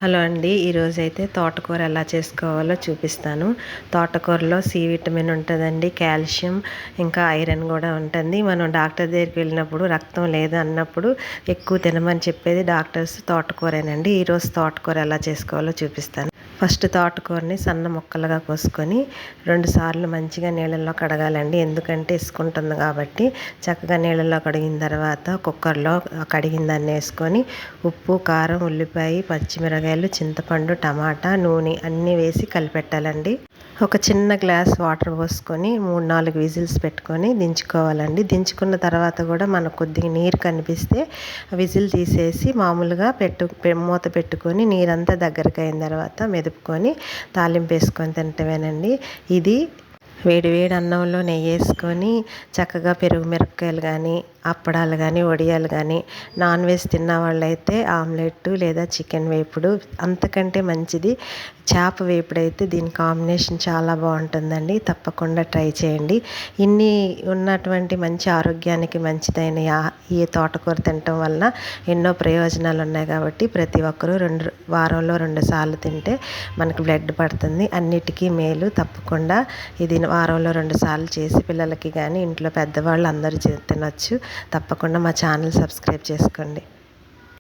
Hello అండి. ఈరోజైతే తోటకూర ఎలా చేసుకోవాలో చూపిస్తాను. తోటకూరలో సి విటమిన్ ఉంటుందండి, కాల్షియం ఇంకా ఐరన్ కూడా ఉంటుంది. మనం డాక్టర్ దగ్గరికి వెళ్ళినప్పుడు రక్తం లేదు అన్నప్పుడు ఎక్కువ తినమని చెప్పేది డాక్టర్స్ తోటకూరేనండి. ఈరోజు తోటకూర ఎలా చేసుకోవాలో చూపిస్తాను. ఫస్ట్ తోటకూరని సన్న ముక్కలుగా కోసుకొని 2 సార్లు మంచిగా నీళ్ళల్లో కడగాలండి. ఎందుకంటే ఇసుకుంటుంది కాబట్టి. చక్కగా నీళ్ళల్లో కడిగిన తర్వాత కుక్కర్లో కడిగిన దాన్ని వేసుకొని ఉప్పు, కారం, ఉల్లిపాయ, పచ్చిమిరకాయలు, చింతపండు, టమాటా, నూనె అన్నీ వేసి కలిపెట్టాలండి. ఒక చిన్న గ్లాస్ వాటర్ పోసుకొని 3-4 విజిల్స్ పెట్టుకొని దించుకోవాలండి. దించుకున్న తర్వాత కూడా మనకు కొద్దిగా నీరు కనిపిస్తే విజిల్ తీసేసి మామూలుగా మూత పెట్టుకొని నీరంతా దగ్గరికి అయిన తర్వాత మెదుపుకొని తాలింపు వేసుకొని తింటమేనండి. ఇది వేడి వేడి అన్నంలో నెయ్యి వేసుకొని చక్కగా పెరుగు మిరపకాయలు కానీ, అప్పడాలు కానీ, వడియాలు కానీ, నాన్ వెజ్ తిన్న వాళ్ళైతే ఆమ్లెట్ లేదా చికెన్ వేపుడు, అంతకంటే మంచిది చేప వేపుడు అయితే దీని కాంబినేషన్ చాలా బాగుంటుందండి. తప్పకుండా ట్రై చేయండి. ఇన్ని ఉన్నటువంటి మంచి ఆరోగ్యానికి మంచిదైన ఈ తోటకూర తినటం వలన ఎన్నో ప్రయోజనాలు ఉన్నాయి కాబట్టి ప్రతి ఒక్కరూ వారంలో 2 సార్లు తింటే మనకు బ్లడ్ పడుతుంది. అన్నిటికీ మేలు. తప్పకుండా ఇది వారంలో 2 సార్లు చేసి పిల్లలకి కానీ ఇంట్లో పెద్దవాళ్ళు అందరూ తినొచ్చు. తప్పకుండా మా ఛానల్ సబ్స్క్రైబ్ చేసుకోండి.